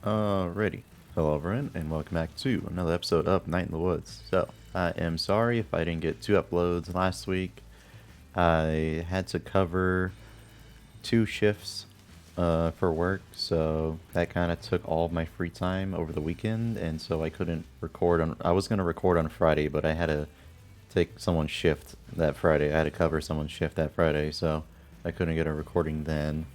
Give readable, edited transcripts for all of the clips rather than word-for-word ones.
Alrighty. Hello everyone, and welcome back to another episode of Night in the Woods. So, I am sorry if I didn't get 2 uploads last week. I had to cover 2 shifts for work, so that kind of took all of my free time over the weekend, and so I couldn't record on... I was going to record on Friday, but I had to take someone's shift that Friday. I had to cover someone's shift that Friday, so I couldn't get a recording then.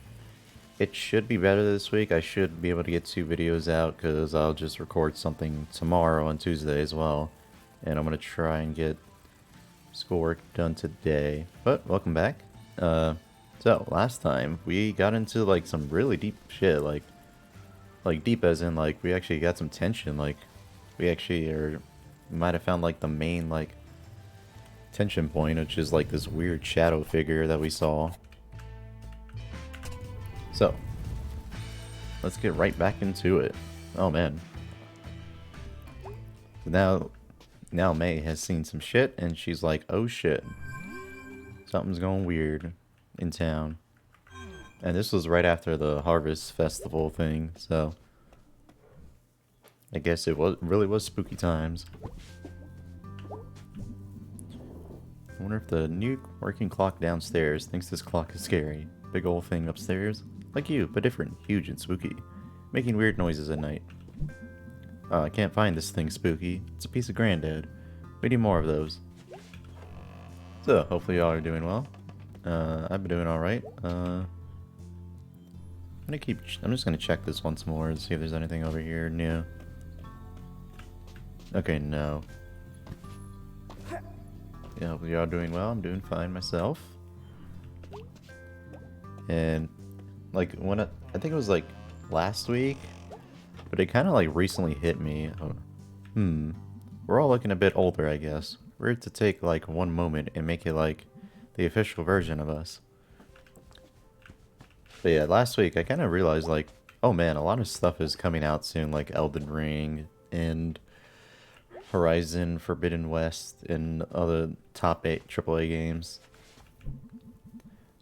It should be better this week. I should be able to get 2 videos out because I'll just record something tomorrow on Tuesday as well. And I'm going to try and get schoolwork done today. But welcome back. So last time we got into like some really deep shit. Like deep as in like we actually got some tension. Like we actually might have found like the main like tension point, which is like this weird shadow figure that we saw. So, let's get right back into it. Oh man. Now May has seen some shit and she's like, oh shit. Something's going weird in town. And this was right after the Harvest Festival thing, so I guess it really was spooky times. I wonder if the new working clock downstairs thinks this clock is scary. Big old thing upstairs. Like you, but different, huge and spooky. Making weird noises at night. I can't find this thing spooky. It's a piece of Granddad. We need more of those. So, hopefully y'all are doing well. I've been doing alright. I'm just gonna check this once more to see if there's anything over here new. Okay, no. Yeah, hopefully y'all are doing well. I'm doing fine myself. And like when I think it was like last week, but it kind of like recently hit me. We're all looking a bit older, I guess. We're to take like one moment and make it like the official version of us. But yeah, last week I kind of realized like, oh man, a lot of stuff is coming out soon, like Elden Ring and Horizon Forbidden West and other top 8 AAA games.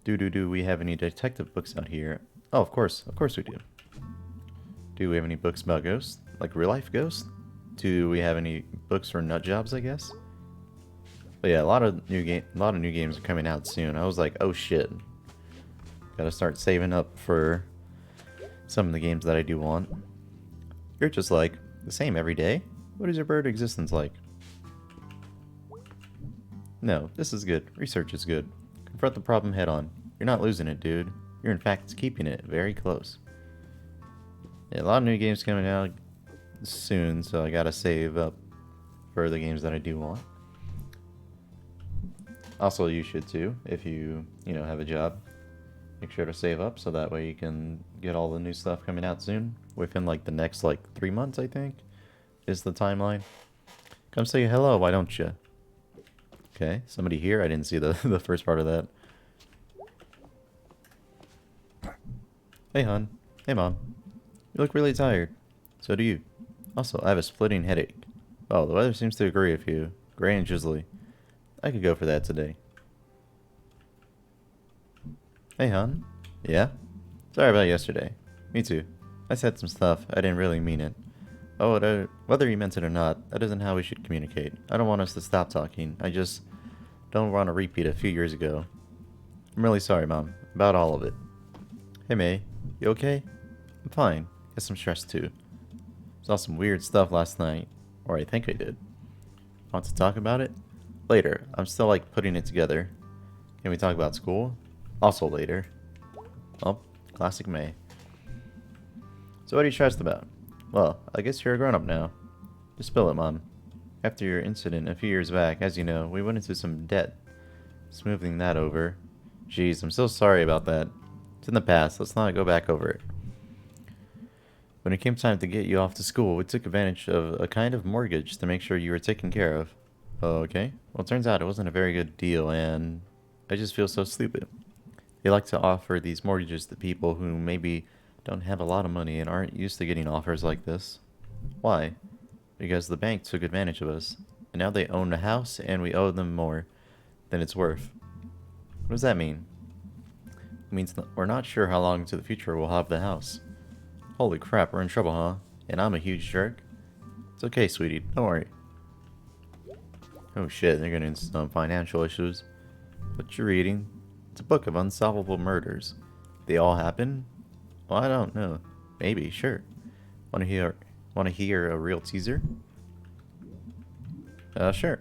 Do we have any detective books out here? Oh, of course we do. Do we have any books about ghosts? Like real life ghosts? Do we have any books for nut jobs, I guess? But yeah, a lot of new games are coming out soon. I was like, oh shit. Gotta start saving up for some of the games that I do want. You're just like, the same every day? What is your bird existence like? No, this is good. Research is good. Confront the problem head on. You're not losing it, dude. You're in fact keeping it very close. Yeah, a lot of new games coming out soon, so I gotta save up for the games that I do want. Also, you should too, if you have a job. Make sure to save up so that way you can get all the new stuff coming out soon. Within like the next like 3 months, I think, is the timeline. Come say hello, why don't you? Okay, somebody here? I didn't see the first part of that. Hey, hon. Hey, Mom. You look really tired. So do you. Also, I have a splitting headache. Oh, the weather seems to agree with you. Gray and drizzly. I could go for that today. Hey, hon. Yeah? Sorry about yesterday. Me too. I said some stuff. I didn't really mean it. Oh, whether you meant it or not, that isn't how we should communicate. I don't want us to stop talking. I just don't want to repeat a few years ago. I'm really sorry, Mom, about all of it. Hey, May. You okay? I'm fine. Guess I'm stressed too. Saw some weird stuff last night. Or I think I did. Want to talk about it? Later. I'm still like putting it together. Can we talk about school? Also later. Oh, classic May. So what are you stressed about? Well, I guess you're a grown-up now. Just spill it, Mom. After your incident a few years back, as you know, we went into some debt. Smoothing that over. Jeez, I'm so sorry about that. It's in the past. Let's not go back over it. When it came time to get you off to school, we took advantage of a kind of mortgage to make sure you were taken care of. Oh, okay. Well, it turns out it wasn't a very good deal, and I just feel so stupid. They like to offer these mortgages to people who maybe don't have a lot of money and aren't used to getting offers like this. Why? Because the bank took advantage of us, and now they own the house and we owe them more than it's worth. What does that mean? It means that we're not sure how long into the future we'll have the house. Holy crap, we're in trouble, huh? And I'm a huge jerk? It's okay, sweetie. Don't worry. Oh shit, they're getting into some financial issues. What you're reading? It's a book of unsolvable murders. They all happen? Well, I don't know. Maybe, sure. Wanna hear a real teaser? Sure.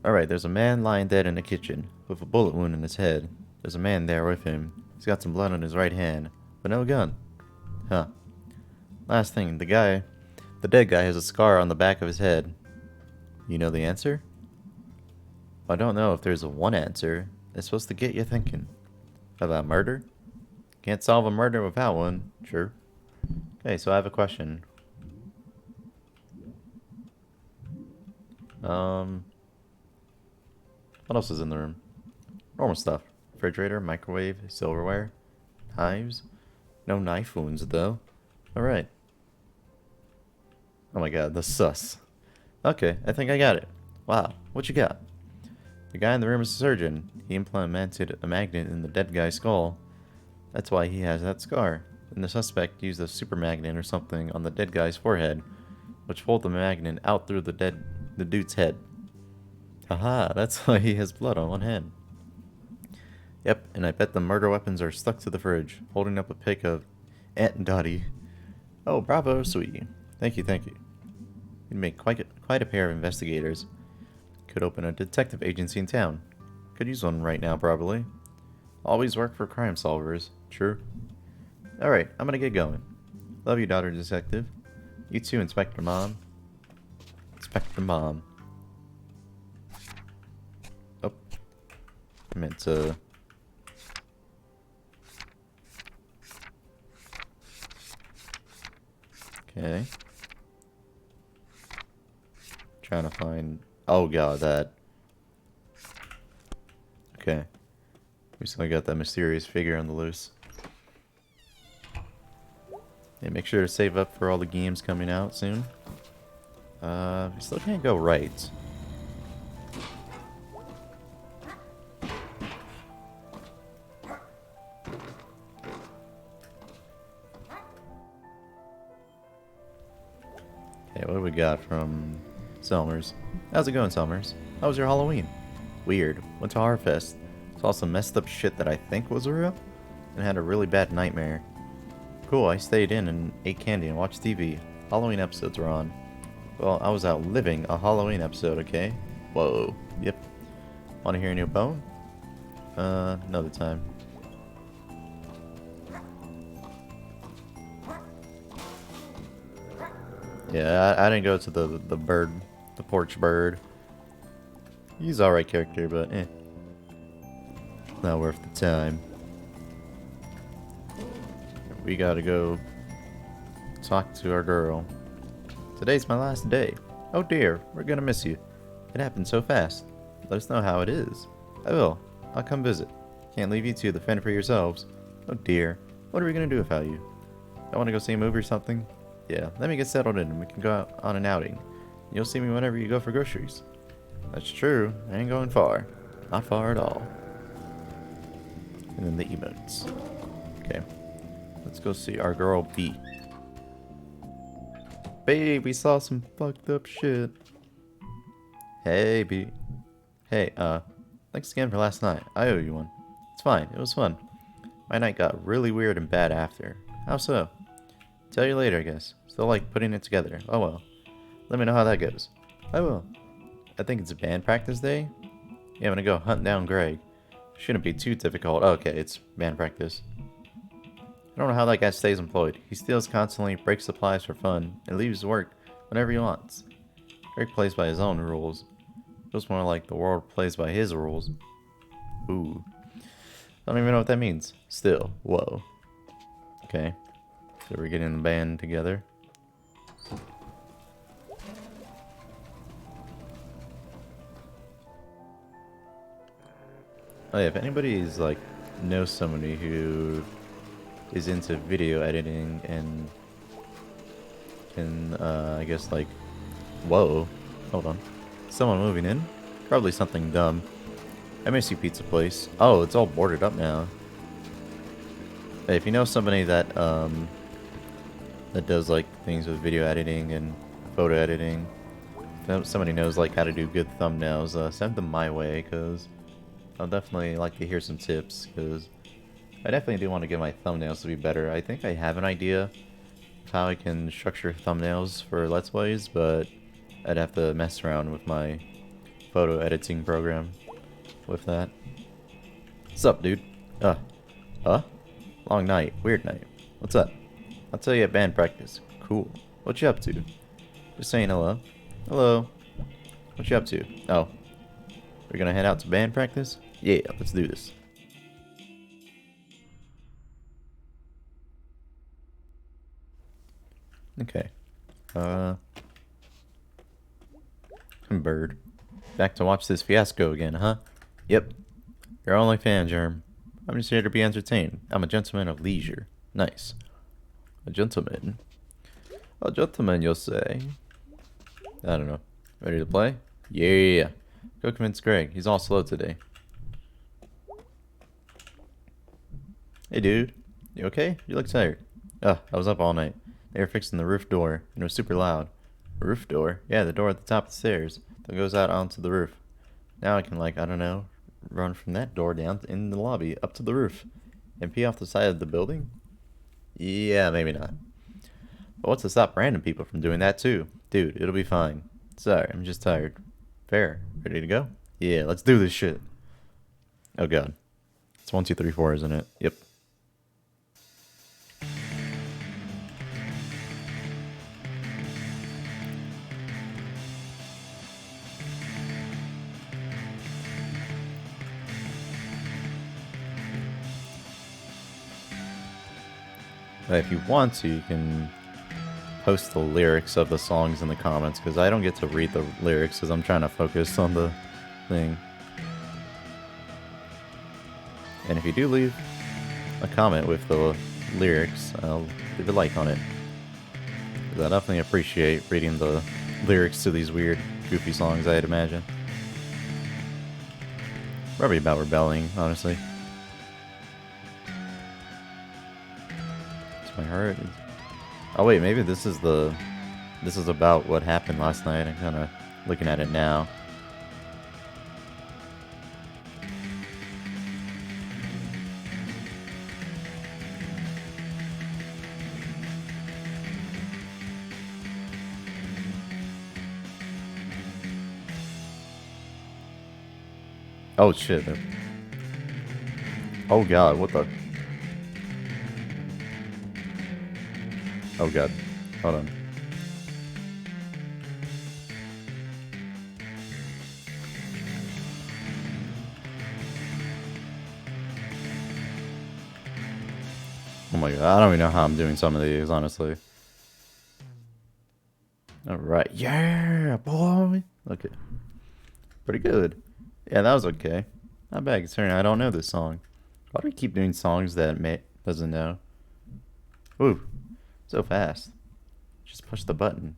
Alright, there's a man lying dead in the kitchen, with a bullet wound in his head. There's a man there with him. He's got some blood on his right hand, but no gun. Huh. Last thing, the dead guy has a scar on the back of his head. You know the answer? I don't know if there's a one answer. It's supposed to get you thinking. About murder? Can't solve a murder without one. Sure. Okay, so I have a question. What else is in the room? Normal stuff. Refrigerator, microwave, silverware, knives. No knife wounds, though. Alright. Oh my god, the sus. Okay, I think I got it. Wow, what you got? The guy in the room is a surgeon. He implemented a magnet in the dead guy's skull. That's why he has that scar. And the suspect used a super magnet or something on the dead guy's forehead, which pulled the magnet out through the dude's head. Haha, that's why he has blood on one hand. Yep, and I bet the murder weapons are stuck to the fridge, holding up a pic of Aunt and Dottie. Oh, bravo, sweetie. Thank you, thank you. You'd make quite a pair of investigators. Could open a detective agency in town. Could use one right now, probably. Always work for crime solvers. True. Alright, I'm gonna get going. Love you, daughter detective. You too, Inspector Mom. Inspector Mom. Oh. I meant to... Okay. Trying to find... Oh god, that... Okay. We still got that mysterious figure on the loose. Yeah, make sure to save up for all the games coming out soon. We still can't go right. Okay, what do we got from Selmers? How's it going, Selmers? How was your Halloween? Weird. Went to Harfest. Saw some messed up shit that I think was real, and had a really bad nightmare. Cool, I stayed in and ate candy and watched TV. Halloween episodes were on. Well, I was out living a Halloween episode, okay? Whoa. Yep. Want to hear a new poem? Another time. Yeah, I didn't go to the bird, the porch bird. He's alright character, but eh. Not worth the time. We gotta go talk to our girl. Today's my last day. Oh dear, we're gonna miss you. It happened so fast. Let us know how it is. I will. I'll come visit. Can't leave you two to fend for yourselves. Oh dear. What are we gonna do without you? I wanna go see a movie or something? Yeah, let me get settled in and we can go out on an outing. You'll see me whenever you go for groceries. That's true. I ain't going far. Not far at all. And then the emotes. Okay. Let's go see our girl B. Babe, we saw some fucked up shit. Hey, B. Hey, thanks again for last night. I owe you one. It's fine. It was fun. My night got really weird and bad after. How so? Tell you later, I guess. Still like putting it together. Oh well. Let me know how that goes. I will. I think it's a band practice day. Yeah, I'm gonna go hunt down Greg. Shouldn't be too difficult. Okay, it's band practice. I don't know how that guy stays employed. He steals constantly, breaks supplies for fun, and leaves work whenever he wants. Greg plays by his own rules. Feels more like the world plays by his rules. Ooh. I don't even know what that means. Still, whoa. Okay. So we're getting the band together. Oh yeah, if anybody's like knows somebody who is into video editing and I guess like, whoa, hold on, someone moving in, probably something dumb. I miss you, pizza place. Oh, it's all boarded up now. Hey, if you know somebody that that does like things with video editing and photo editing. If somebody knows like how to do good thumbnails, send them my way, because I'll definitely like to hear some tips, because I definitely do want to get my thumbnails to be better. I think I have an idea of how I can structure thumbnails for Let's Plays, but I'd have to mess around with my photo editing program with that. What's up, dude? Huh? Long night. Weird night. What's up? I'll tell you at band practice. Cool. What you up to? Just saying hello. Hello. What you up to? Oh. We're gonna head out to band practice? Yeah, let's do this. Okay. Bird. Back to watch this fiasco again, huh? Yep. Your only fan, Germ. I'm just here to be entertained. I'm a gentleman of leisure. Nice. A gentleman? A gentleman, you'll say. I don't know. Ready to play? Yeah. Go convince Greg. He's all slow today. Hey, dude. You okay? You look tired. I was up all night. They were fixing the roof door, and it was super loud. Roof door? Yeah, the door at the top of the stairs that goes out onto the roof. Now I can, like, I don't know, run from that door down in the lobby up to the roof and pee off the side of the building? Yeah, maybe not. But what's to stop random people from doing that too? Dude, it'll be fine. Sorry, I'm just tired. Fair. Ready to go? Yeah, let's do this shit. Oh god. It's 1, 2, 3, 4, isn't it? Yep. If you want to, you can post the lyrics of the songs in the comments, because I don't get to read the lyrics because I'm trying to focus on the thing. And if you do leave a comment with the lyrics, I'll leave a like on it, because I definitely appreciate reading the lyrics to these weird, goofy songs, I'd imagine. Probably about rebelling, honestly. My heart. Oh wait, maybe this is about what happened last night. I'm kind of looking at it now. Oh shit. Oh god, what the? Oh god. Hold on. Oh my god, I don't even know how I'm doing some of these, honestly. Alright, yeah, boy! Okay. Pretty good. Yeah, that was okay. Not bad considering I don't know this song. Why do we keep doing songs that May doesn't know? Ooh. So fast. Just push the button.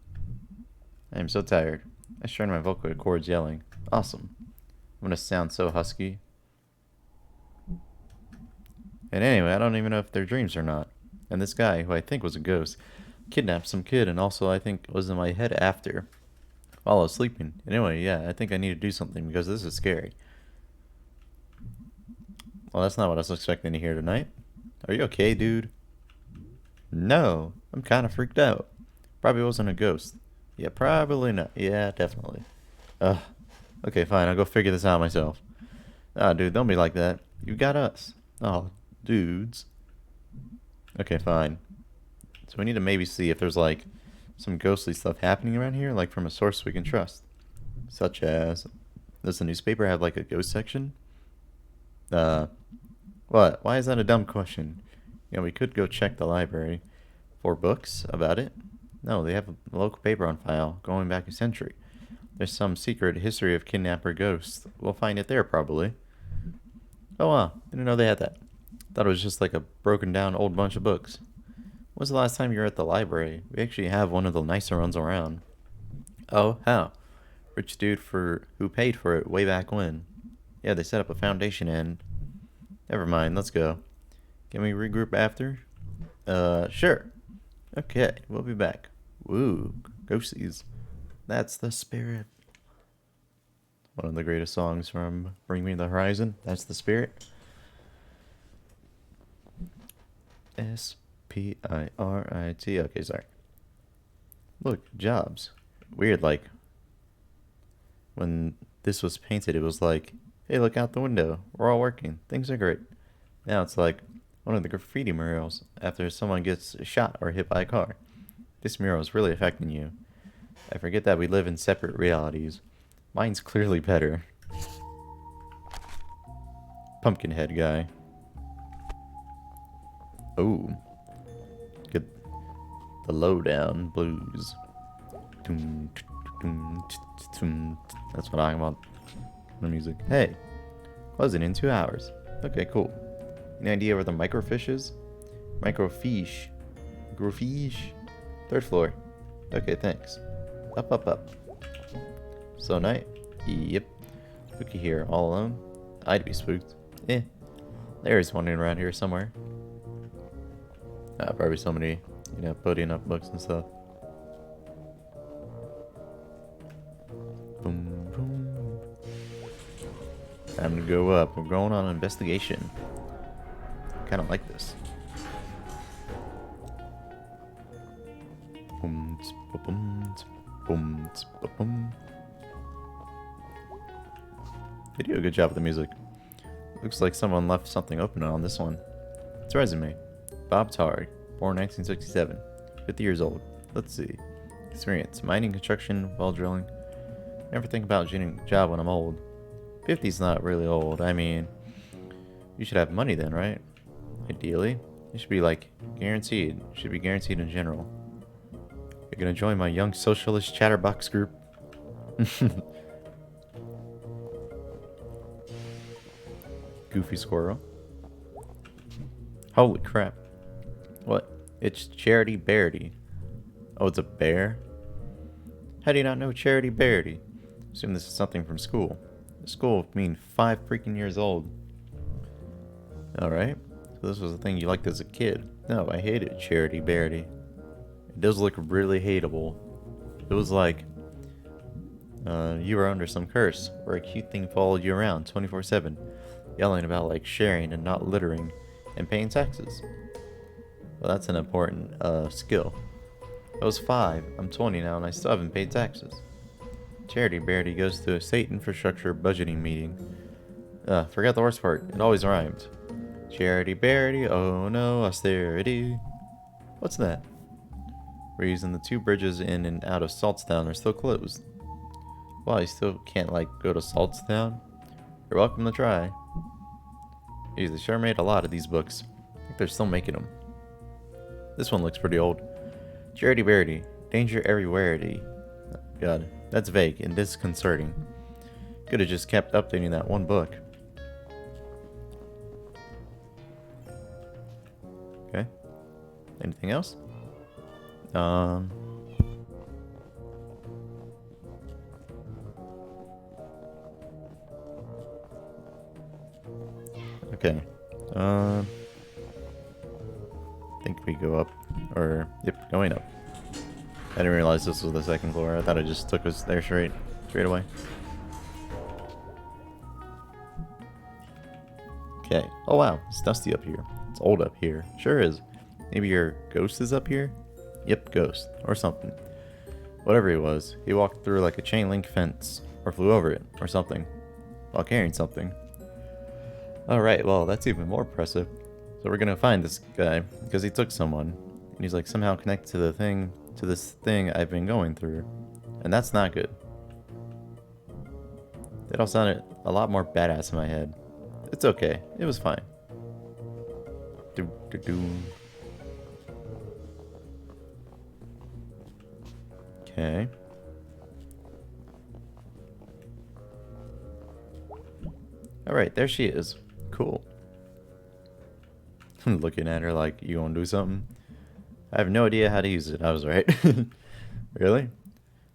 I am so tired. I strained my vocal cords yelling. Awesome. I'm gonna sound so husky. And anyway, I don't even know if they're dreams or not. And this guy, who I think was a ghost, kidnapped some kid and also I think was in my head after, while I was sleeping. Anyway, yeah, I think I need to do something because this is scary. Well, that's not what I was expecting to hear tonight. Are you okay, dude? No, I'm kind of freaked out. Probably wasn't a ghost. Yeah, probably not. Yeah, definitely. Okay, fine. I'll go figure this out myself. Ah, dude, don't be like that. You got us. Oh, dudes. Okay, fine. So we need to maybe see if there's, like, some ghostly stuff happening around here, like from a source we can trust. Such as, does the newspaper have, like, a ghost section? What? Why is that a dumb question? You know, we could go check the library for books about it. No, they have a local paper on file going back a century. There's some secret history of kidnapper ghosts. We'll find it there, probably. Oh, wow. Didn't know they had that. Thought it was just like a broken down old bunch of books. When was the last time you were at the library? We actually have one of the nicer ones around. Oh, how? Rich dude who paid for it way back when. Yeah, they set up a foundation and... Never mind, let's go. Can we regroup after? Sure. Okay, we'll be back. Woo, ghosties. That's the spirit. One of the greatest songs from Bring Me the Horizon. That's the spirit. Spirit. Okay, sorry. Look, jobs. Weird, like, when this was painted, it was like, hey, look out the window. We're all working. Things are great. Now it's like one of the graffiti murals after someone gets shot or hit by a car. This mural is really affecting you. I forget that we live in separate realities. Mine's clearly better. Pumpkinhead guy. Ooh. Get the lowdown blues. That's what I want. The music. Hey, wasn't in 2 hours. Okay, cool. Any idea where the microfiche is? Microfiche. Microfiche. 3rd floor. Okay, thanks. Up. So night? Yep. Spooky here, all alone? I'd be spooked. There's one around here somewhere. Probably somebody, putting up books and stuff. Boom, boom. Time to go up. We're going on an investigation. Kind of like this. Boom, boom, boom, boom. They do a good job with the music. Looks like someone left something open on this one. It's a resume. Bob Tard, born 1967, 50 years old. Let's see. Experience: mining, construction, well drilling. Never think about getting a job when I'm old. 50's not really old. I mean, you should have money then, right? Ideally. It should be like guaranteed. It should be guaranteed in general. You're gonna join my young socialist chatterbox group? Goofy squirrel. Holy crap. What? It's Charity Beardy. Oh, it's a bear? How do you not know Charity Beardy? Assume this is something from school. School mean 5 freaking years old. Alright. So this was a thing you liked as a kid. No, I hated Charity Beardy. It does look really hateable. It was like you were under some curse where a cute thing followed you around 24/7, yelling about like sharing and not littering and paying taxes. Well, that's an important skill. I was 5, I'm 20 now, and I still haven't paid taxes. Charity Beardy goes to a state infrastructure budgeting meeting. Forgot the worst part. It always rhymed. Charity Beardy, oh no, austerity. What's that? Reason the 2 bridges in and out of Saltstown are still closed. Well, you still can't, like, go to Saltstown? You're welcome to try. Geez, they sure made a lot of these books. I think they're still making them. This one looks pretty old. Charity Beardy, danger everywhere-ity. Oh, God, that's vague and disconcerting. Could have just kept updating that one book. Okay. Anything else? Okay. I think we go up. Or, yep, going up. I didn't realize this was the 2nd floor. I thought it just took us there straight away. Okay. Oh wow, it's dusty up here. It's old up here. Sure is. Maybe your ghost is up here? Yep, ghost. Or something. Whatever he was, he walked through like a chain link fence. Or flew over it. Or something. While carrying something. Alright, well, that's even more impressive. So we're gonna find this guy, because he took someone. And he's like somehow connected to this thing I've been going through. And that's not good. It all sounded a lot more badass in my head. It's okay. It was fine. Okay. Alright, there she is. Cool. Looking at her like, you gonna do something? I have no idea how to use it. I was right. Really?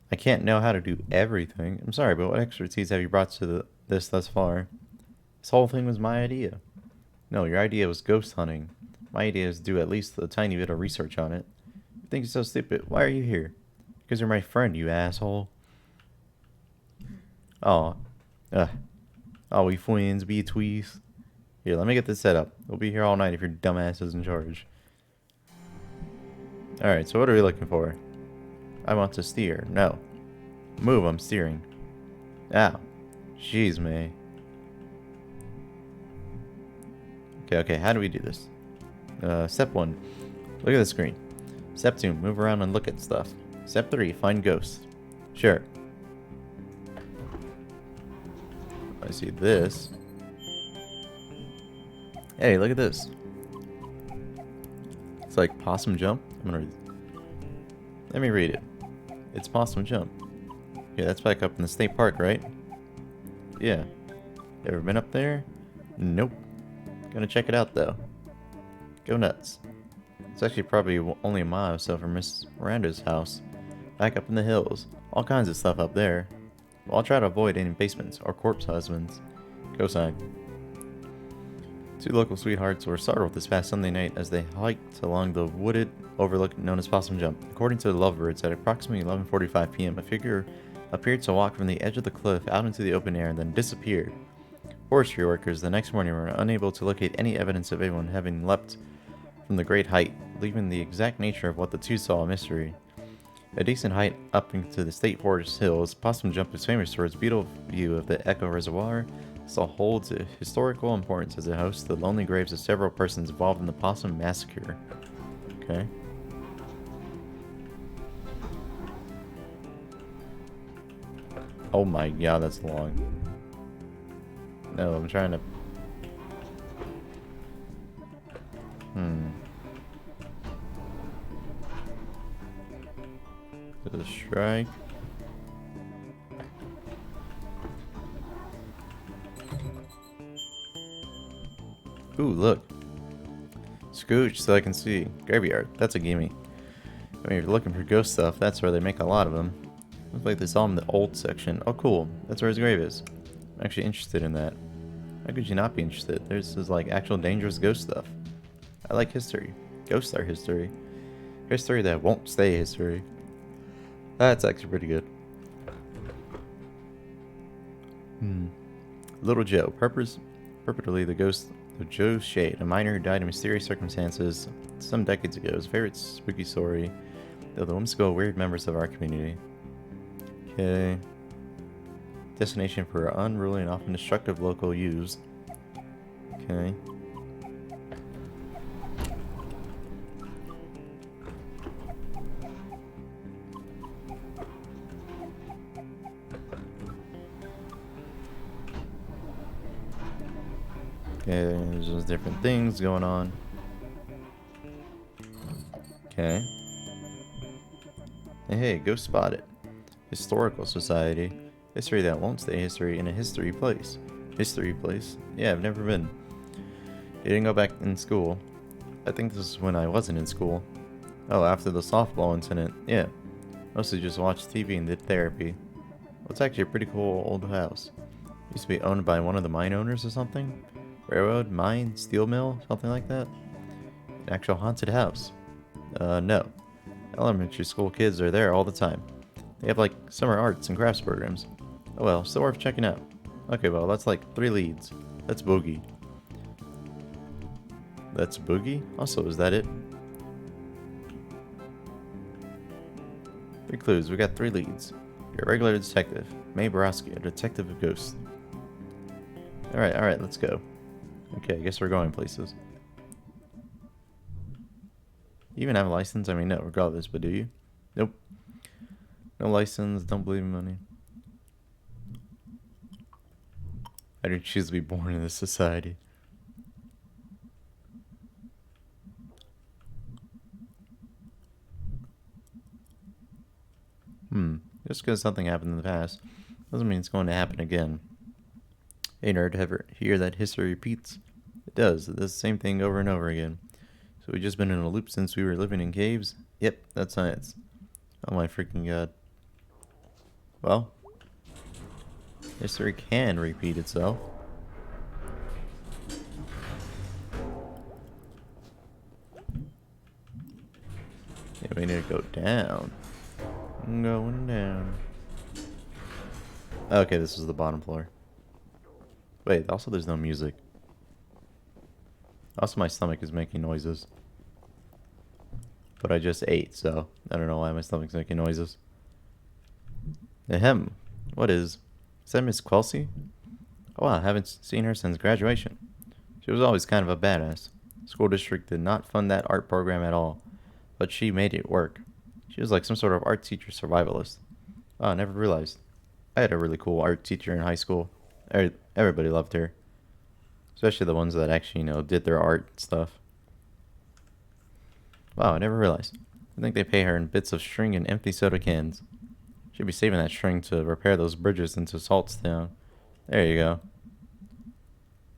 I can't know how to do everything. I'm sorry, but what expertise have you brought to this thus far? This whole thing was my idea. No, your idea was ghost hunting. My idea is to do at least a tiny bit of research on it. think you're so stupid. Why are you here? Because you're my friend, you asshole. Oh. Oh, we friends, be tweez. Here, let me get this set up. We'll be here all night if your dumbass is in charge. Alright, so what are we looking for? I want to steer. No. Move, I'm steering. Ow. Jeez, May. Okay, how do we do this? Step 1. Look at the screen. Step 2. Move around and look at stuff. Step 3. Find ghosts. Sure. I see this. Hey, look at this. It's like Possum Jump. Let me read it. It's Possum Jump. Okay, that's back up in the state park, right? Yeah. Ever been up there? Nope. Gonna check it out though. Go nuts. It's actually probably only a mile or so from Miss Miranda's house. Back up in the hills. All kinds of stuff up there. Well, I'll try to avoid any basements or corpse husbands. Go sign. 2 local sweethearts were startled this past Sunday night as they hiked along the wooded overlook known as Possum Jump. According to the lovebirds, at approximately 11:45 p.m., a figure appeared to walk from the edge of the cliff out into the open air and then disappeared. Forestry workers the next morning were unable to locate any evidence of anyone having leapt from the great height, leaving the exact nature of what the two saw a mystery. A decent height up into the state forest hills, Possum Jump is famous for its beautiful view of the Echo Reservoir. It also holds a historical importance as it hosts the lonely graves of several persons involved in the Possum Massacre. Okay. Oh my god, that's long. No, I'm trying to... The strike. Ooh, look. Scooch so I can see. Graveyard. That's a gimme. I mean, if you're looking for ghost stuff, that's where they make a lot of them. Looks like they saw him in the old section. Oh, cool. That's where his grave is. I'm actually interested in that. How could you not be interested? There's this, like, actual dangerous ghost stuff. I like history. Ghosts are history. History that won't stay history. That's actually pretty good. Little Joe. Purportedly the ghost of Joe Shade, a miner who died in mysterious circumstances some decades ago. His favorite spooky story. Though the whimsical weird members of our community. Okay. Destination for unruly and often destructive local use. Okay. Okay, there's just different things going on. Okay. Hey, go spot it. Historical Society. History that won't stay history in a history place. History place? Yeah, I've never been. You didn't go back in school. I think this is when I wasn't in school. Oh, after the softball incident. Yeah. Mostly just watched TV and did therapy. Well, it's actually a pretty cool old house. Used to be owned by one of the mine owners or something. Railroad, mine, steel mill, something like that. An actual haunted house. No. Elementary school kids are there all the time. They have like summer arts and crafts programs. Oh well, still worth checking out. Okay, well, that's like 3 leads. That's Boogie. That's Boogie? Also, is that it? 3 clues. We got 3 leads. You're a regular detective. Mae Borowski, a detective of ghosts. Alright, let's go. Okay, I guess we're going places. You even have a license? I mean, no, regardless, but do you? Nope. No license, don't believe in money. I didn't choose to be born in this society. Just because something happened in the past doesn't mean it's going to happen again. Hey nerd, ever hear that history repeats? It does. It does the same thing over and over again. So we've just been in a loop since we were living in caves? Yep, that's science. Oh my freaking god. Well, history can repeat itself. Yeah, we need to go down. I'm going down. Okay, this is the bottom floor. Wait, also there's no music. Also my stomach is making noises. But I just ate, so I don't know why my stomach's making noises. Ahem. What is that Miss Quelcy? Oh wow, I haven't seen her since graduation. She was always kind of a badass. School district did not fund that art program at all, but she made it work. She was like some sort of art teacher survivalist. Oh, I never realized. I had a really cool art teacher in high school. Everybody loved her. Especially the ones that actually, did their art stuff. Wow, I never realized. I think they pay her in bits of string and empty soda cans. Should be saving that string to repair those bridges into Saltstown. There you go.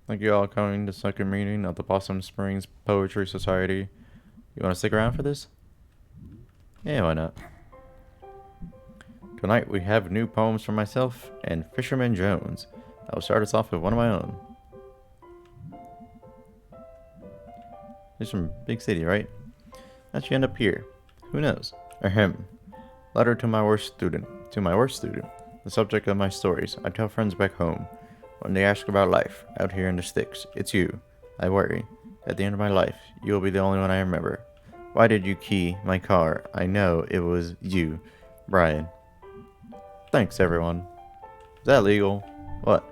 Thank you all coming to second meeting of the Possum Springs Poetry Society. You want to stick around for this? Yeah, why not? Tonight we have new poems from myself and Fisherman Jones. I will start us off with one of my own. He's from big city, right? How'd you end up here? Who knows? Ahem. Letter to my worst student. To my worst student. The subject of my stories. I tell friends back home. When they ask about life, out here in the sticks, it's you. I worry. At the end of my life, you will be the only one I remember. Why did you key my car? I know it was you, Brian. Thanks, everyone. Is that legal? What?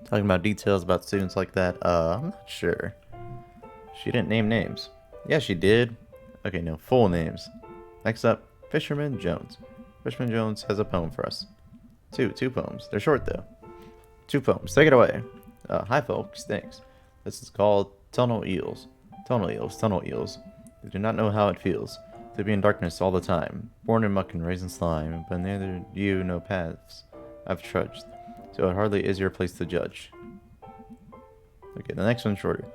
Talking about details about students like that? I'm not sure. She didn't name names. Yeah, she did. Okay, no, full names. Next up, Fisherman Jones. Fisherman Jones has a poem for us. Two poems. They're short, though. 2 poems. Take it away. Hi, folks. Thanks. This is called Tunnel Eels. Tunnel eels. They do not know how it feels to be in darkness all the time, born in muck and raised in slime, but neither do you know paths I've trudged, so it hardly is your place to judge. Okay, the next one's shorter.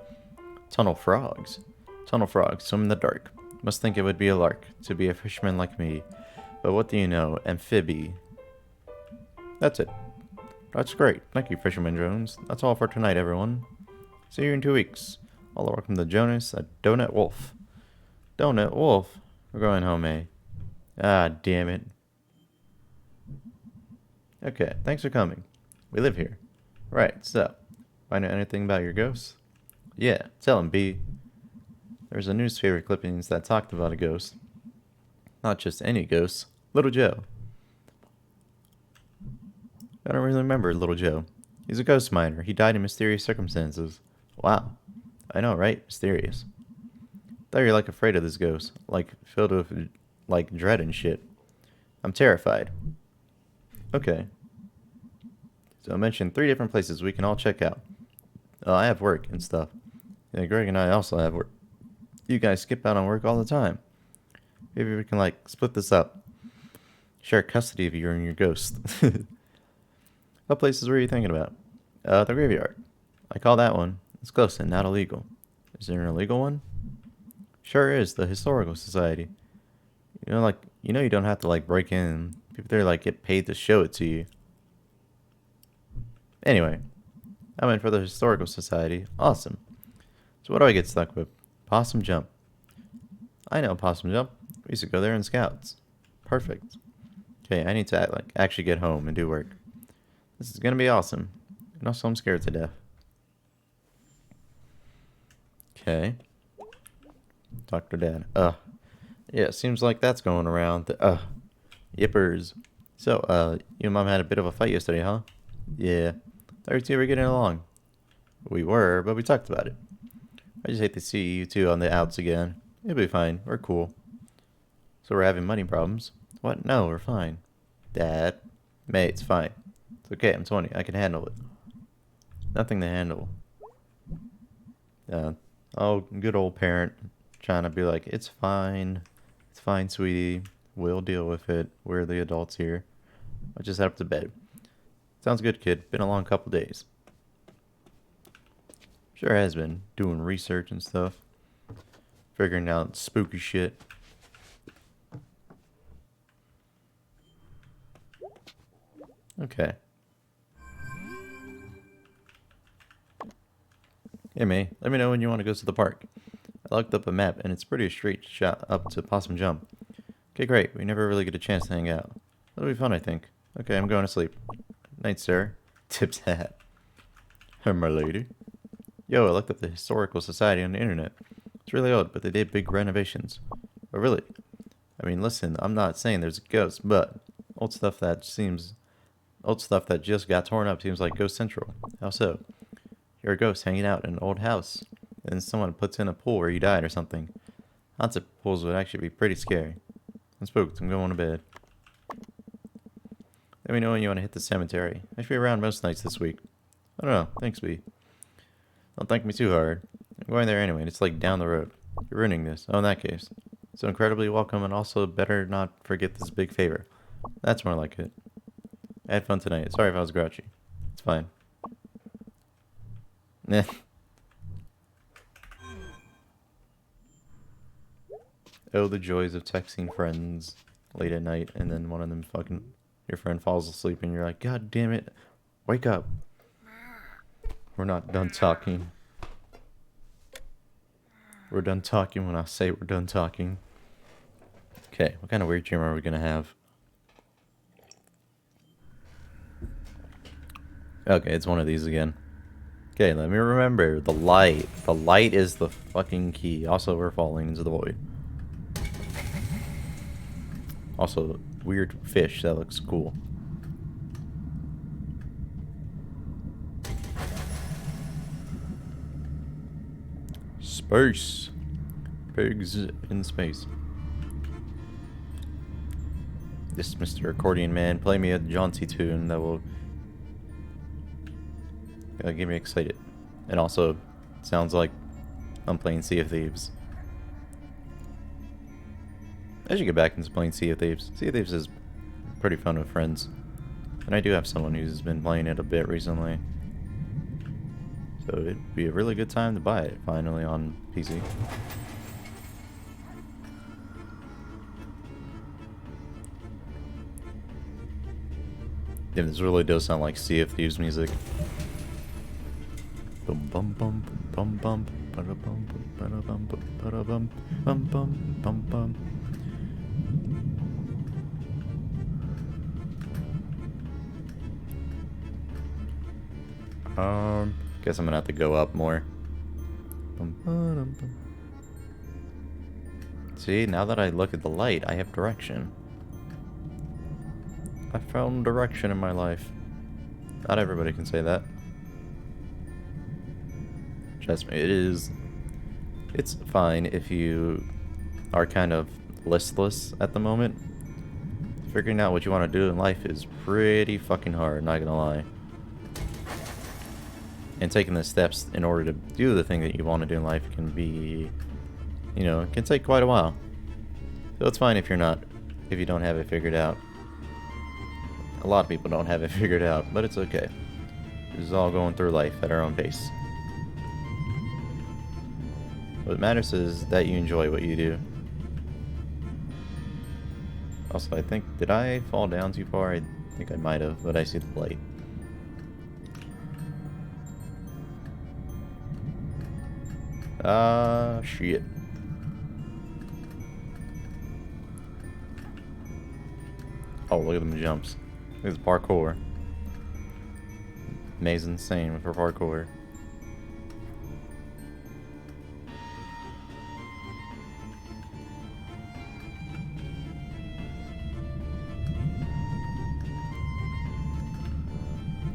Tunnel frogs. Tunnel frogs swim in the dark. Must think it would be a lark to be a fisherman like me, but what do you know, amphibie? That's it. That's great. Thank you, Fisherman Jones. That's all for tonight, everyone. See you in 2 weeks. All welcome to Jonas at Donut Wolf. Donut Wolf? We're going home, eh? Ah, damn it. Okay, thanks for coming. We live here. Right, so, find out anything about your ghosts? Yeah, tell him, B. There's a newspaper clippings that talked about a ghost. Not just any ghost. Little Joe. I don't really remember Little Joe. He's a ghost miner. He died in mysterious circumstances. Wow. I know, right? Mysterious. Thought you're like afraid of this ghost. Like filled with like dread and shit. I'm terrified. Okay. So I mentioned 3 different places we can all check out. I have work and stuff. Yeah, Greg and I also have work. You guys skip out on work all the time. Maybe we can like split this up. Share custody of you and your ghost. What places were you thinking about? The graveyard. I call that one. It's close and not illegal. Is there an illegal one? Sure is, the Historical Society. You don't have to like break in. People there like get paid to show it to you. Anyway, I went for the Historical Society. Awesome. So what do I get stuck with? Possum Jump. I know Possum Jump. We used to go there in Scouts. Perfect. Okay, I need to actually get home and do work. This is gonna be awesome. And also I'm scared to death. Okay. Dr. Dad. Yeah, seems like that's going around. Yippers. So, you and Mom had a bit of a fight yesterday, huh? Yeah. Thought you two were getting along. We were, but we talked about it. I just hate to see you two on the outs again. It'll be fine. We're cool. So we're having money problems. What? No, we're fine. Dad. May, it's fine. It's okay, I'm 20. I can handle it. Nothing to handle. Oh, good old parent. Trying to be like, it's fine. It's fine, sweetie. We'll deal with it. We're the adults here. I just head up to bed. Sounds good, kid. Been a long couple days. Sure has been. Doing research and stuff. Figuring out spooky shit. Okay. Hey, May. Let me know when you want to go to the park. I looked up a map, and it's pretty straight shot up to Possum Jump. Okay, great. We never really get a chance to hang out. That'll be fun, I think. Okay, I'm going to sleep. Night, sir. Tips hat. My lady. Yo, I looked up the Historical Society on the internet. It's really old, but they did big renovations. Oh, really? I mean, listen, I'm not saying there's a ghost, but old stuff that just got torn up seems like Ghost Central. How so? You're a ghost hanging out in an old house, and someone puts in a pool where you died or something. Haunted pools would actually be pretty scary. I'm spooked. I'm going to bed. Let me know when you want to hit the cemetery. I should be around most nights this week. I don't know. Thanks, B. Don't thank me too hard. I'm going there anyway, and it's like down the road. You're ruining this. Oh, in that case. So incredibly welcome, and also better not forget this big favor. That's more like it. I had fun tonight. Sorry if I was grouchy. It's fine. Nah. Oh, the joys of texting friends late at night, and then one of them your friend falls asleep, and you're like, God damn it, wake up. We're not done talking. We're done talking when I say we're done talking. Okay, what kind of weird dream are we gonna have? Okay, it's one of these again. Okay, let me remember. The light. The light is the fucking key. Also, we're falling into the void. Also, weird fish. That looks cool. Space. Pigs in space. This Mr. Accordion Man, play me a jaunty tune that will get me excited. And also, sounds like I'm playing Sea of Thieves. I should get back into playing Sea of Thieves. Sea of Thieves is pretty fun with friends. And I do have someone who's been playing it a bit recently. So it'd be a really good time to buy it finally on PC. Damn, this really does sound like Sea of Thieves music. Bum bum bum bum bum bum bum bum bum bum bum bum bum. Guess I'm gonna have to go up more. See, now that I look at the light, I have direction. I found direction in my life. Not everybody can say that. Trust me, it's fine if you are kind of listless at the moment. Figuring out what you want to do in life is pretty fucking hard, not gonna lie. And taking the steps in order to do the thing that you want to do in life can be, you know, it can take quite a while. So it's fine if you don't have it figured out. A lot of people don't have it figured out, but it's okay. This is all going through life at our own pace. What matters is that you enjoy what you do. Also, I think, did I fall down too far? I think I might have, but I see the light. Shit. Oh, look at them jumps. Look at the parkour. Amazing, insane for parkour.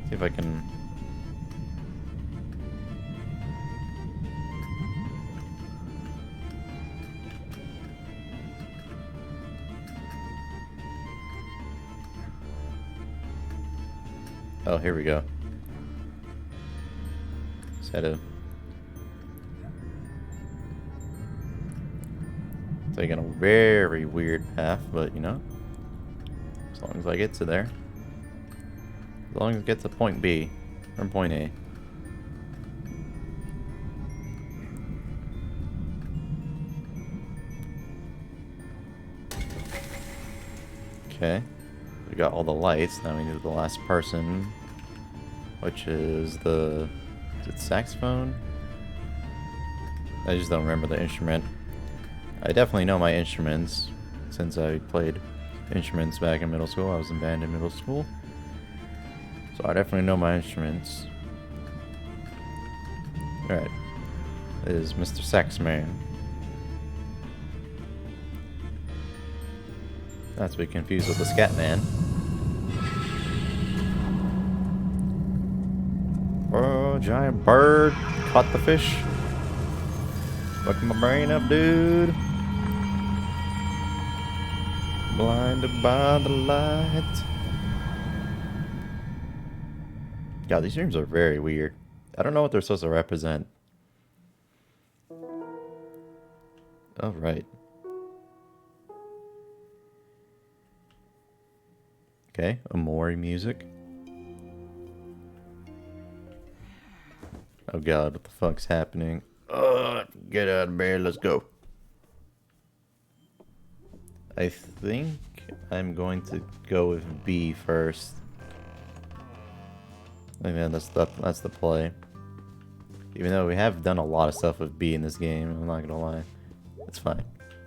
See if I can. Oh, here we go. Just had to... taking a very weird path, but you know, as long as I get to there. As long as I get to point B from point A. Okay. We got all the lights. Now we need the last person, which is the... is it saxophone? I just don't remember the instrument. I definitely know my instruments, since since I played instruments back in middle school. I was in band in middle school. So I definitely know my instruments. Alright. This is Mr. Saxman. Not to be confused with the Scat Man. Oh, giant bird. Caught the fish. Fucking my brain up, dude. Blinded by the light. God, these dreams are very weird. I don't know what they're supposed to represent. Alright. Okay, Amori music. Oh god, what the fuck's happening? Get out of bed, let's go. I think I'm going to go with B first. I mean, that's the play. Even though we have done a lot of stuff with B in this game, I'm not gonna lie. It's fine.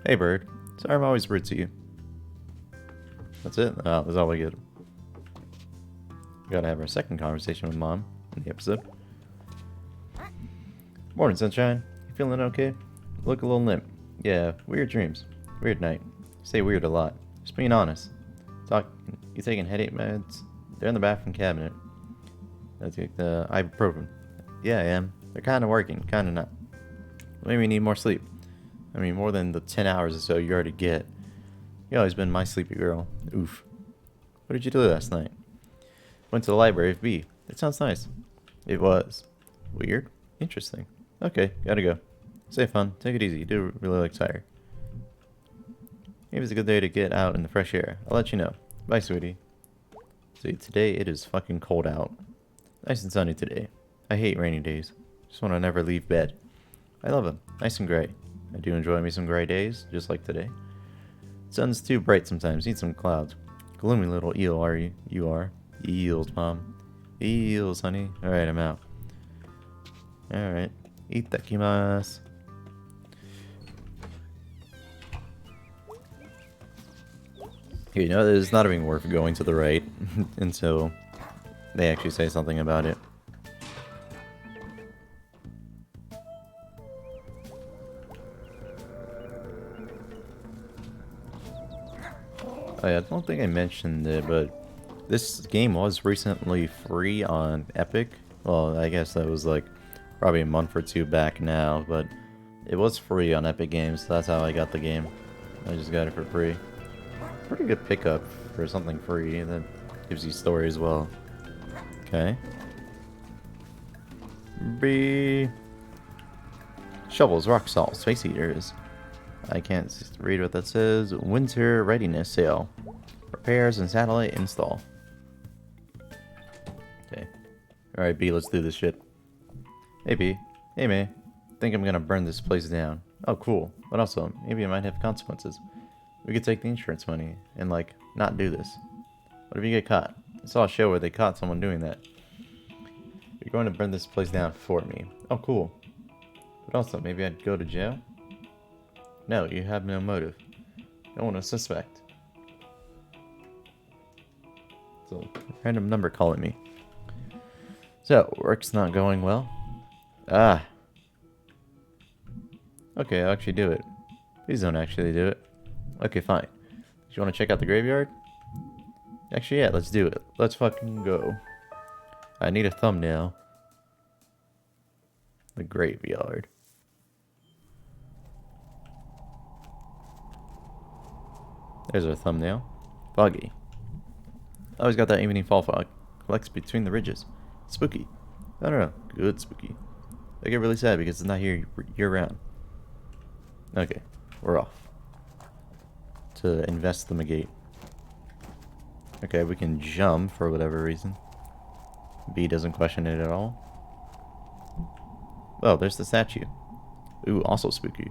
Hey bird, sorry I'm always rude to you. That's it? Oh, that's all we get. We gotta have our second conversation with Mom in the episode. Morning, sunshine. You feeling okay? You look a little limp. Yeah, weird dreams. Weird night. You say weird a lot. Just being honest. You taking headache meds? They're in the bathroom cabinet. I take the ibuprofen. Yeah, I am. They're kind of working, kind of not. Maybe you need more sleep. I mean, more than the 10 hours or so you already get. You always been my sleepy girl. Oof. What did you do last night? Went to the library with B. It sounds nice. It was. Weird. Interesting. Okay, gotta go. Stay fun. Take it easy. You do really look tired. Maybe it's a good day to get out in the fresh air. I'll let you know. Bye, sweetie. See, today it is fucking cold out. Nice and sunny today. I hate rainy days. Just want to never leave bed. I love them. Nice and gray. I do enjoy me some gray days, just like today. Sun's too bright sometimes. Need some clouds. Gloomy little eel are you? You are. Eels, Mom. Eels, honey. Alright, I'm out. Alright. Itakimasu. You know, it's not even worth going to the right until they actually say something about it. Oh yeah, I don't think I mentioned it, but this game was recently free on Epic. Well, I guess that was like probably a month or two back now, but it was free on Epic Games, so that's how I got the game. I just got it for free. Pretty good pickup for something free that gives you story as well. Okay. B. Shovels, rock salt, space heaters. I can't read what that says. Winter readiness sale. Repairs and satellite install. Okay. Alright, B, let's do this shit. Hey, B. Hey, May. Think I'm gonna burn this place down. Oh, cool. But also, maybe it might have consequences. We could take the insurance money and, like, not do this. What if you get caught? I saw a show where they caught someone doing that. You're going to burn this place down for me. Oh, cool. But also, maybe I'd go to jail? No, you have no motive. No one to suspect. So, random number calling me. So, work's not going well? Ah. Okay, I'll actually do it. Please don't actually do it. Okay, fine. Do you want to check out the graveyard? Actually, yeah, let's do it. Let's fucking go. I need a thumbnail. The graveyard. There's our thumbnail. Foggy. Always got that evening fall fog. Collects between the ridges. Spooky. I don't know. Good spooky. I get really sad because it's not here year-round. Okay, we're off. To investigate. Okay, we can jump for whatever reason. B doesn't question it at all. Oh, there's the statue. Ooh, also spooky.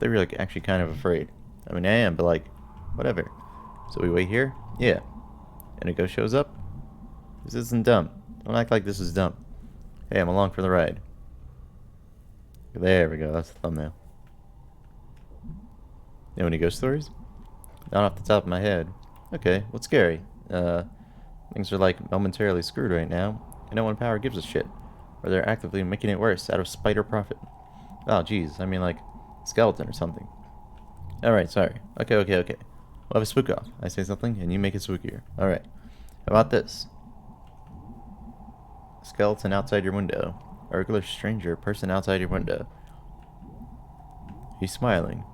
They were like actually kind of afraid. I mean, I am, but like, whatever. So we wait here? Yeah. And a ghost shows up? This isn't dumb. Don't act like this is dumb. Hey, I'm along for the ride. There we go, that's the thumbnail. You know any ghost stories? Not off the top of my head. Okay, what's scary? Things are like momentarily screwed right now, and no one power gives a shit. Or they're actively making it worse out of spite or profit. Oh, jeez, I mean like skeleton or something. Alright, sorry. Okay. We'll have a spook off. I say something, and you make it spookier. Alright. How about this? Skeleton outside your window. A regular stranger person outside your window. He's smiling.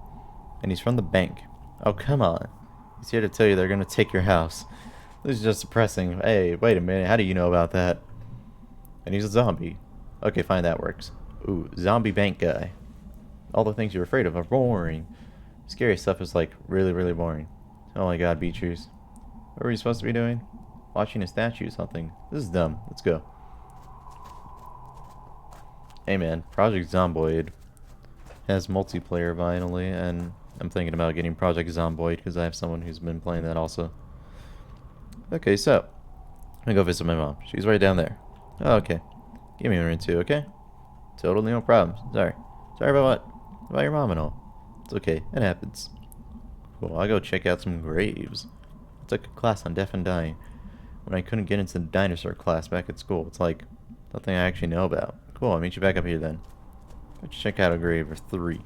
And he's from the bank. Oh, come on. He's here to tell you they're gonna take your house. This is just depressing. Hey, wait a minute. How do you know about that? And he's a zombie. Okay, fine, that works. Ooh, zombie bank guy. All the things you're afraid of are boring. Scary stuff is like really boring. Oh my god, Beatrice. What were we supposed to be doing? Watching a statue or something. This is dumb. Let's go. Hey man, Project Zomboid has multiplayer finally, and I'm thinking about getting Project Zomboid because I have someone who's been playing that also. Okay, so I'm gonna go visit my mom. She's right down there. Oh, okay. Give me a minute too, okay? Totally no problem. Sorry about what? About your mom and all. It's okay. It happens. Cool. I'll go check out some graves. I took a class on death and dying when I couldn't get into the dinosaur class back at school. It's like nothing I actually know about. Cool. I'll meet you back up here then. Let's check out a grave or 3.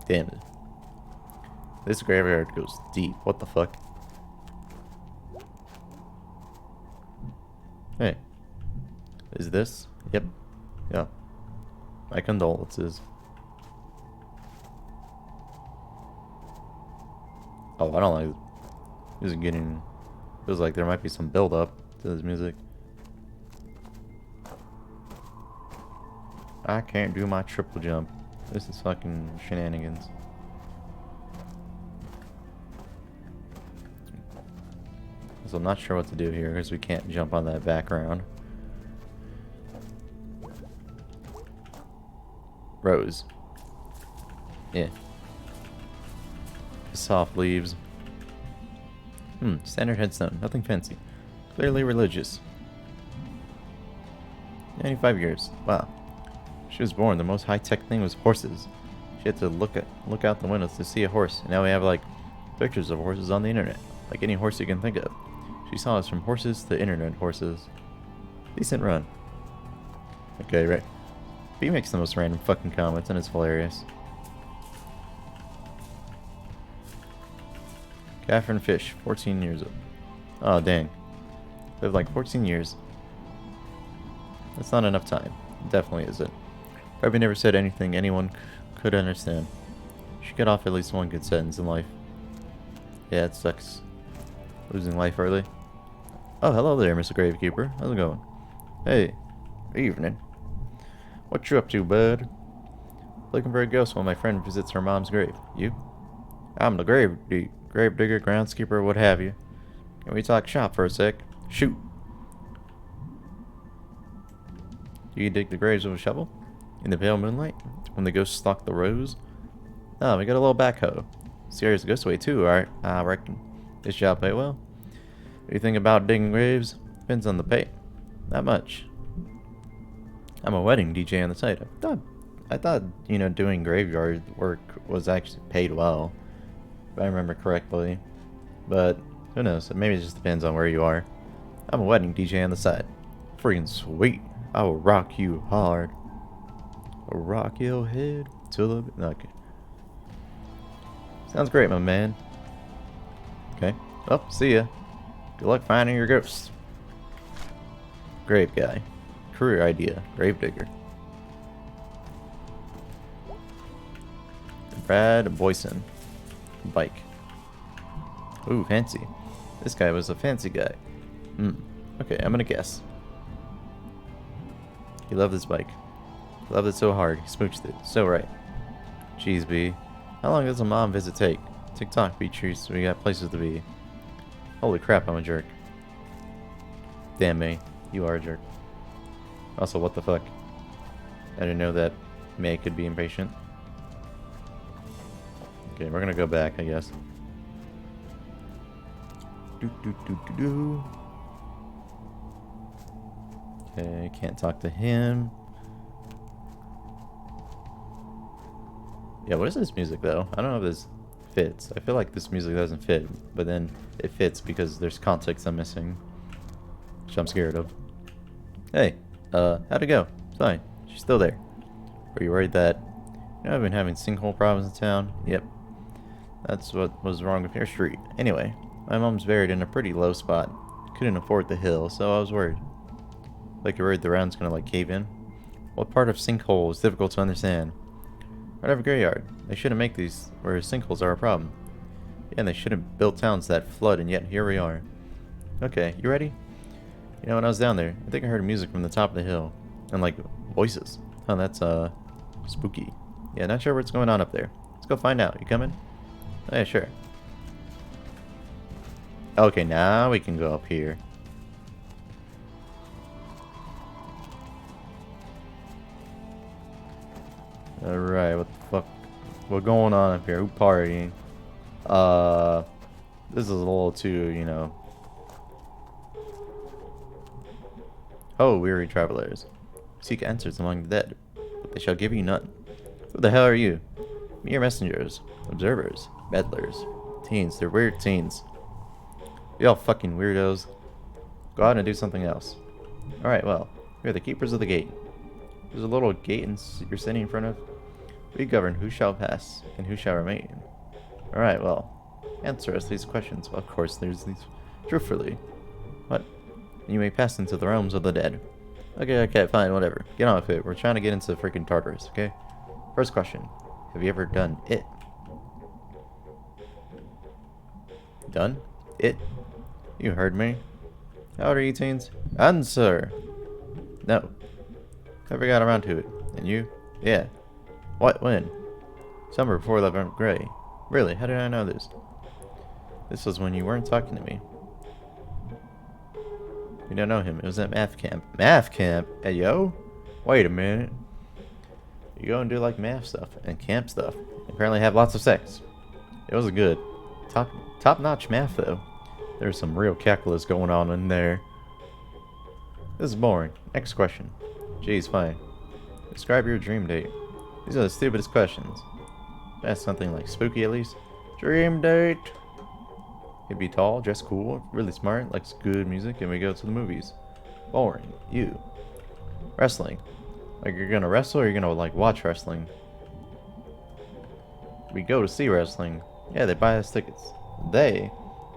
Damn it. This graveyard goes deep. What the fuck? Hey. Is this? Yep. Yeah. My condolences. Oh, I don't like music getting... Feels like there might be some build up to this music. I can't do my triple jump. This is fucking shenanigans. So I'm not sure what to do here because we can't jump on that background. Rose. Yeah. Soft leaves. Standard headstone. Nothing fancy. Clearly religious. 95 years. Wow. She was born. The most high-tech thing was horses. She had to look out the windows to see a horse. And now we have like pictures of horses on the internet. Like any horse you can think of. She saw us from horses to internet horses. Decent run. Okay, right. He makes the most random fucking comments and it's hilarious. Catherine Fish, 14 years old. Oh, dang. Lived like 14 years. That's not enough time. It definitely isn't. Probably never said anything anyone could understand. She got off at least one good sentence in life. Yeah, it sucks. Losing life early. Oh, hello there, Mr. Gravekeeper. How's it going? Hey. Evening. What you up to, bud? Looking for a ghost while my friend visits her mom's grave. You? I'm the grave digger, groundskeeper, what have you. Can we talk shop for a sec? Shoot. Do you dig the graves with a shovel? In the pale moonlight? When the ghosts stalk the rows? Oh, we got a little backhoe. Serious ghost way too, alright? I reckon. This job pay well? What do you think about digging graves? Depends on the pay. Not much. I'm a wedding DJ on the side. I thought, you know, doing graveyard work was actually paid well. If I remember correctly. But, who knows? Maybe it just depends on where you are. I'm a wedding DJ on the side. Freaking sweet. I will rock you hard. I'll rock your head till the... Okay. Sounds great, my man. Okay. Oh, see ya. Good luck finding your ghosts. Grave guy. Career idea. Grave digger. Brad Boyson. Bike. Ooh, fancy. This guy was a fancy guy. Okay, I'm gonna guess. He loved his bike. He loved it so hard, he smooched it. So right. Jeez, B. How long does a mom visit take? TikTok, Beatrice, we got places to be. Holy crap, I'm a jerk. Damn me. You are a jerk. Also, what the fuck? I didn't know that May could be impatient. Okay, we're gonna go back, I guess. Okay, can't talk to him. Yeah, what is this music though? I don't know if this fits. I feel like this music doesn't fit, but then it fits because there's context I'm missing, which I'm scared of. Hey, how'd it go? Fine. She's still there. Were you worried that... You know, I've been having sinkhole problems in town? Yep. That's what was wrong with your street. Anyway, my mom's buried in a pretty low spot. Couldn't afford the hill, so I was worried. Like you're worried the ground's gonna, like, cave in? What part of sinkhole is difficult to understand? Right over graveyard. They shouldn't make these where sinkholes are a problem. Yeah, and they shouldn't build towns that flood, and yet here we are. Okay, you ready? You know, when I was down there, I think I heard music from the top of the hill. And, like, voices. Oh, that's, spooky. Yeah, not sure what's going on up there. Let's go find out. You coming? Oh, yeah, sure. Okay, now we can go up here. Alright, what the fuck? What's going on up here? Who partying? This is a little too, you know. Oh, weary travelers. Seek answers among the dead, but they shall give you none. Who the hell are you? Mere messengers, observers, meddlers, teens. They're weird teens. Y'all fucking weirdos. Go out and do something else. Alright, well, we are the keepers of the gate. There's a little gate you're sitting in front of. We govern who shall pass and who shall remain. Alright, well, answer us these questions. Well, of course, there's these. Truthfully. What? You may pass into the realms of the dead. Okay, fine, whatever. Get on with it. We're trying to get into freaking Tartarus, okay? First question. Have you ever done it? Done? It? You heard me. How old are you, teens? Answer! No. Never got around to it. And you? Yeah. What? When? Summer before 11th grade. Really? How did I know this? This was when you weren't talking to me. You don't know him. It was at math camp. Math camp? Hey, yo? Wait a minute. You go and do, like, math stuff and camp stuff. Apparently have lots of sex. It wasn't good. Top-notch math, though. There's some real calculus going on in there. This is boring. Next question. Geez, fine. Describe your dream date. These are the stupidest questions. That's something like spooky at least. Dream date. He'd be tall, dressed cool, really smart, likes good music, and we go to the movies. Boring. You. Wrestling. Like you're gonna wrestle or you're gonna like watch wrestling? We go to see wrestling. Yeah, they buy us tickets. They?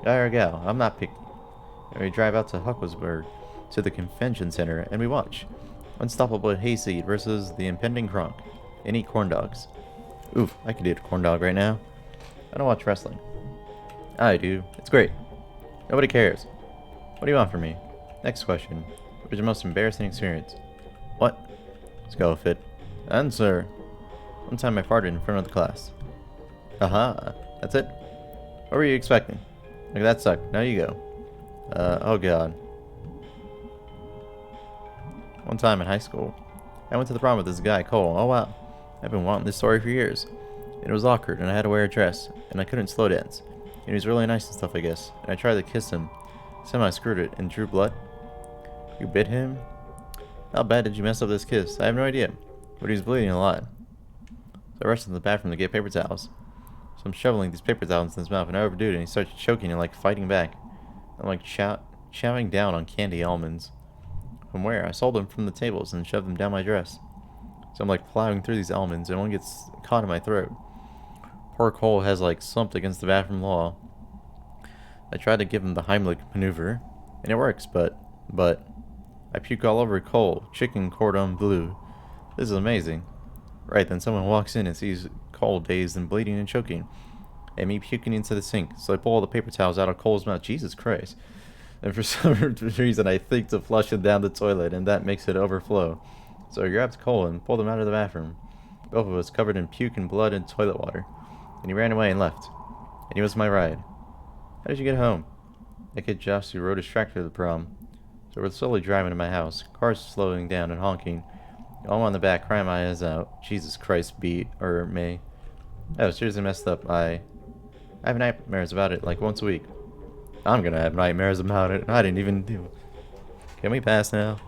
Guy or gal? I'm not picky. And we drive out to Huckleberg to the convention center and we watch. Unstoppable Hayseed versus the impending Kronk. And eat corn dogs. Oof, I could eat a corn dog right now. I don't watch wrestling. I do. It's great. Nobody cares. What do you want from me? Next question. What was your most embarrassing experience? What? Let's go with it. Answer. One time I farted in front of the class. Aha. That's it? What were you expecting? Like that sucked. Now you go. Oh god. One time in high school, I went to the prom with this guy, Cole. Oh wow. I've been wanting this story for years. It was awkward, and I had to wear a dress, and I couldn't slow dance. And he was really nice and stuff, I guess. And I tried to kiss him. Somehow I screwed it and drew blood. You bit him? How bad did you mess up this kiss? I have no idea. But he was bleeding a lot. So I rushed to the bathroom to get paper towels. So I'm shoveling these paper towels in his mouth, and I overdo it, and he starts choking and like fighting back. I'm like chowing down on candy almonds. From where? I sold them from the tables and shoved them down my dress. So I'm like plowing through these almonds, and one gets caught in my throat. Poor Cole has like slumped against the bathroom wall. I tried to give him the Heimlich maneuver, and it works, but I puke all over Cole, chicken cordon bleu. This is amazing. Right, then someone walks in and sees Cole dazed and bleeding and choking, and me puking into the sink, so I pull all the paper towels out of Cole's mouth. Jesus Christ. And for some reason I think to flush it down the toilet, and that makes it overflow. So I grabbed Cole and pulled him out of the bathroom. Both of us covered in puke and blood and toilet water. And he ran away and left. And he was my ride. How did you get home? That kid Josh who rode his tractor to the prom. So we're slowly driving to my house. Cars slowing down and honking. I'm on the back crying my eyes out. Jesus Christ, beat. Or May. Oh, seriously messed up. I have nightmares about it like once a week. I'm gonna have nightmares about it. I didn't even do it. Can we pass now?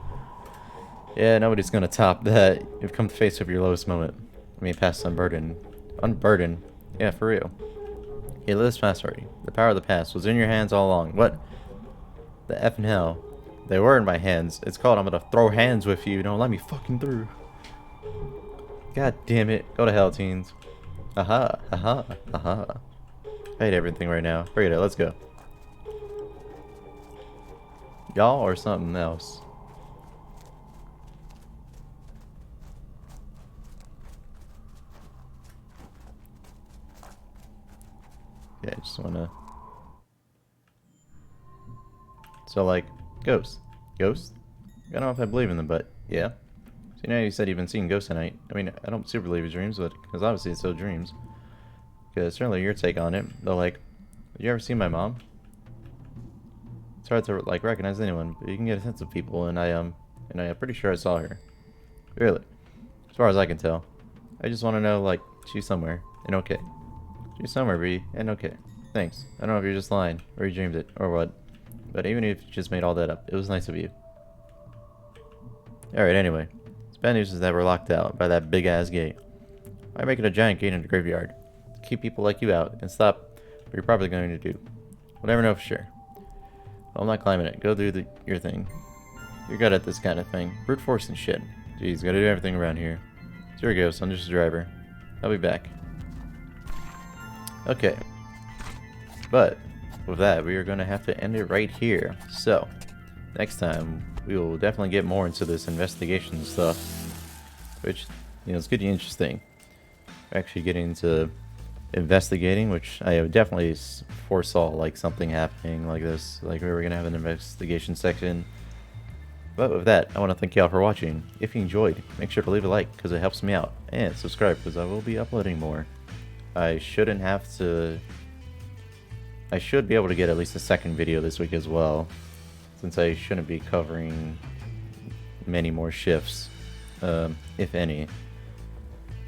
Yeah, nobody's gonna top that. You've come to face of your lowest moment. I mean, past unburden. Unburden? Yeah, for real. You live this past already. The power of the past was in your hands all along. What? The effing hell. They were in my hands. It's called I'm gonna throw hands with you. Don't let me fucking through. God damn it. Go to hell, teens. Aha, aha, aha. I hate everything right now. Forget it, let's go. Y'all or something else? Yeah, I just wanna... So, like, ghosts. Ghosts? I don't know if I believe in them, but yeah. So now you said you've been seeing ghosts tonight. I mean, I don't super believe in dreams, but because obviously it's still dreams. Because certainly your take on it. Though, like, did you ever see my mom? It's hard to like recognize anyone, but you can get a sense of people, and I'm pretty sure I saw her. Really, as far as I can tell. I just want to know, like, she's somewhere and okay. She's somewhere, B, and okay. Thanks. I don't know if you're just lying or you dreamed it or what, but even if you just made all that up, it was nice of you. All right. Anyway. Bad news is that we're locked out by that big-ass gate. Why make it a giant gate in the graveyard? To keep people like you out and stop what you're probably going to do. We'll never know for sure. Well, I'm not climbing it. Go do your thing. You're good at this kind of thing. Brute force and shit. Jeez, gotta do everything around here. So here we go, so I'm just a driver. I'll be back. Okay. But, with that, we are going to have to end it right here. So, next time, we will definitely get more into this investigation stuff, which, you know, it's getting interesting. We're actually getting into investigating, which I definitely foresaw, like, something happening like this, like we were gonna have an investigation section. But with that, I want to thank y'all for watching. If you enjoyed, make sure to leave a like because it helps me out, and subscribe because I will be uploading more. I should be able to get at least a second video this week as well, since I shouldn't be covering many more shifts, if any.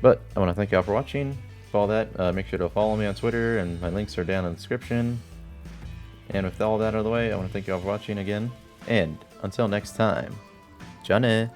But I want to thank y'all for watching. For all that, make sure to follow me on Twitter, and my links are down in the description. And with all that out of the way, I want to thank y'all for watching again. And until next time, Johnny.